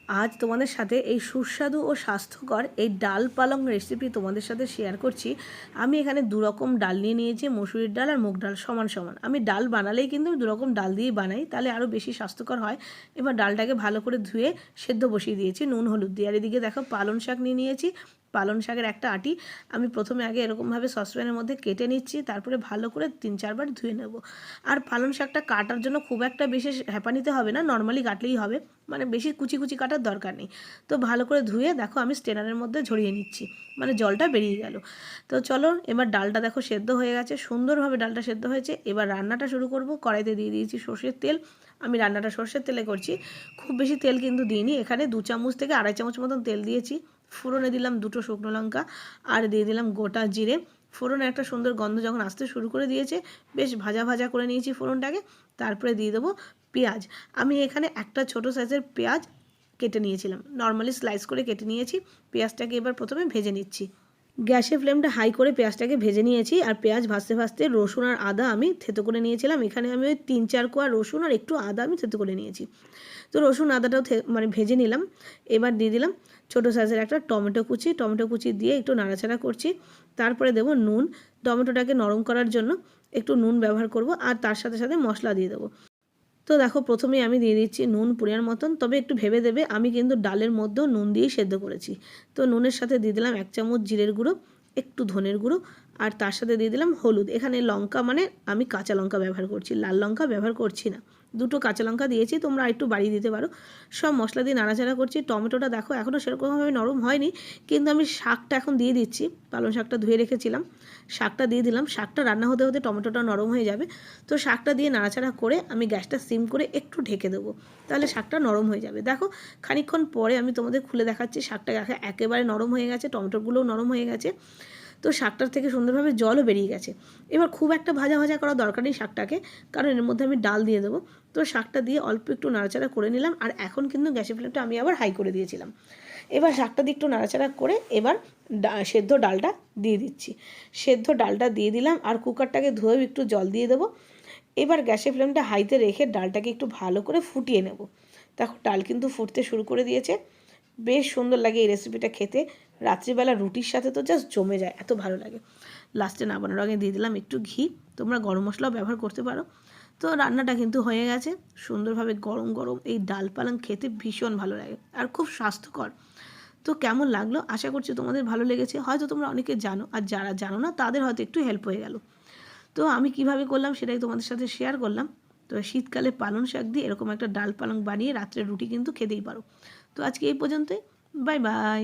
আজ তোমাদের সাথে এই সুস্বাদু ও স্বাস্থ্যকর এই ডাল পালং রেসিপি তোমাদের সাথে শেয়ার করছি। আমি এখানে দুরকম ডাল নিয়ে নিয়েছি, মসুরির ডাল আর মুগ ডাল সমান সমান। আমি ডাল বানালেই কিন্তু দুরকম ডাল দিয়েই বানাই, তাহলে আরও বেশি স্বাস্থ্যকর হয়। এবার ডালটাকে ভালো করে ধুয়ে সেদ্ধ বসিয়ে দিয়েছি নুন হলুদ দিয়ে। আর এদিকে দেখো পালং শাক নিয়ে নিয়েছি। পালং শাকের একটা আটি আমি প্রথমে আগে এরকমভাবে সসপ্যানের মধ্যে কেটে নিচ্ছি, তারপরে ভালো করে 3-4 বার ধুয়ে নেব। আর পালং শাকটা কাটার জন্য খুব একটা বিশেষ হ্যাপানিতে হবে না, নর্মালি কাটলেই হবে, মানে বেশি কুচি কুচি কাটার দরকার নেই। তো ভালো করে ধুয়ে দেখো আমি স্ট্রেনারের মধ্যে ঝরিয়ে নিচ্ছি, মানে জলটা বেরিয়ে গেল। তো চলো, এবার ডালটা দেখো সেদ্ধ হয়ে গেছে, সুন্দরভাবে ডালটা সেদ্ধ হয়েছে। এবার রান্নাটা শুরু করব। কড়াইতে দিয়ে দিয়েছি সর্ষের তেল। আমি রান্নাটা সর্ষের তেলে করছি, খুব বেশি তেল কিন্তু দিইনি। এখানে 2 চামচ থেকে 2.5 চামচ মতন তেল দিয়েছি। ফোড়নে দিলাম 2টো শুকনো লঙ্কা আর দিয়ে দিলাম গোটা জিরে। ফোড়নে একটা সুন্দর গন্ধ যখন আসতে শুরু করে দিয়েছে, বেশ ভাজা ভাজা করে নিয়েছি ফোড়নটাকে। তারপরে দিয়ে দেবো পেঁয়াজ। আমি এখানে একটা ছোটো সাইজের পেঁয়াজ কেটে নিয়েছিলাম, নর্মালি স্লাইস করে কেটে নিয়েছি। পেঁয়াজটাকে এবার প্রথমে ভেজে নিচ্ছি। গ্যাসের ফ্লেমটা হাই করে পেঁয়াজটাকে ভেজে নিয়েছি। আর পেঁয়াজ ভাজতে ভাজতে রসুন আর আদা আমি থেতো করে নিয়েছিলাম। এখানে আমি ওই 3-4 কোয়া রসুন আর একটু আদা আমি থেতো করে নিয়েছি। তো রসুন আদাটাও মানে ভেজে নিলাম। এবার দিয়ে দিলাম ছোটো সাইজের একটা টমেটো কুচি। টমেটো কুচি দিয়ে একটু নাড়াচাড়া করছি। তারপরে দেবো নুন। টমেটোটাকে নরম করার জন্য একটু নুন ব্যবহার করব, আর তার সাথে সাথে মশলা দিয়ে দেবো। তো দেখো প্রথমেই আমি দিয়ে দিচ্ছি নুন পরিমাণ মতন, তবে একটু ভেবে দেবে, আমি কিন্তু ডালের মধ্যেও নুন দিয়েই সেদ্ধ করেছি। তো নুনের সাথে দিয়ে দিলাম 1 চামচ জিরের গুঁড়ো, একটু ধনের গুঁড়ো, আর তার সাথে দিয়ে দিলাম হলুদ। এখানে লঙ্কা মানে আমি কাঁচা লঙ্কা ব্যবহার করছি, লাল লঙ্কা ব্যবহার করছি না। 2টো কাঁচা লঙ্কা দিয়েছি, তোমরা একটু বাড়িয়ে দিতে পারো। সব মশলা দিয়ে নাড়াচাড়া করছি। টমেটোটা দেখো এখনও সেরকমভাবে নরম হয়নি, কিন্তু আমি শাকটা এখন দিয়ে দিচ্ছি। পালং শাকটা ধুয়ে রেখেছিলাম, শাকটা দিয়ে দিলাম। শাকটা রান্না হতে হতে টমেটোটা নরম হয়ে যাবে। তো শাকটা দিয়ে নাড়াচাড়া করে আমি গ্যাসটা সিম করে একটু ঢেকে দেবো, তাহলে শাকটা নরম হয়ে যাবে। দেখো খানিকক্ষণ পরে আমি তোমাদের খুলে দেখাচ্ছি, শাকটা একেবারে নরম হয়ে গেছে, টমেটোগুলোও নরম হয়ে গেছে। তো শাকটার থেকে সুন্দরভাবে জলও বেরিয়ে গেছে। এবার খুব একটা ভাজা ভাজা করা দরকার নেই শাকটাকে, কারণ এর মধ্যে আমি ডাল দিয়ে দেবো। তো শাকটা দিয়ে অল্প একটু নাড়াচাড়া করে নিলাম। আর এখন কিন্তু গ্যাসের ফ্লেমটা আমি আবার হাই করে দিয়েছিলাম। এবার শাকটা দিয়ে একটু নাড়াচাড়া করে এবার সেদ্ধ ডালটা দিয়ে দিচ্ছি। সেদ্ধ ডালটা দিয়ে দিলাম, আর কুকারটাকে ধুয়েও একটু জল দিয়ে দেবো। এবার গ্যাসের ফ্লেমটা হাইতে রেখে ডালটাকে একটু ভালো করে ফুটিয়ে নেব। দেখো ডাল কিন্তু ফুটতে শুরু করে দিয়েছে। বেশ সুন্দর লাগে এই রেসিপিটা খেতে। রাত্রিবেলা রুটির সাথে তো জাস্ট জমে যায়, এত ভালো লাগে। লাস্টে নামানোর আগে দিয়ে দিলাম একটু ঘি। তোমরা গরম মশলাও ব্যবহার করতে পারো। তো রান্নাটা কিন্তু হয়ে গেছে সুন্দরভাবে। গরম গরম এই ডাল পালং খেতে ভীষণ ভালো লাগে আর খুব স্বাস্থ্যকর। তো কেমন লাগলো, আশা করছি তোমাদের ভালো লেগেছে। হয়তো তোমরা অনেকে জানো, আর যারা জানো না তাদের হয়তো একটু হেল্প হয়ে গেল। তো আমি কিভাবে করলাম সেটাই তোমাদের সাথে শেয়ার করলাম। তো শীতকালে পালং শাক দিয়ে এরকম একটা ডাল পালং বানিয়ে রাত্রে রুটি কিন্তু খেতেই পারো। তো আজকে এই পর্যন্তই। Bye bye.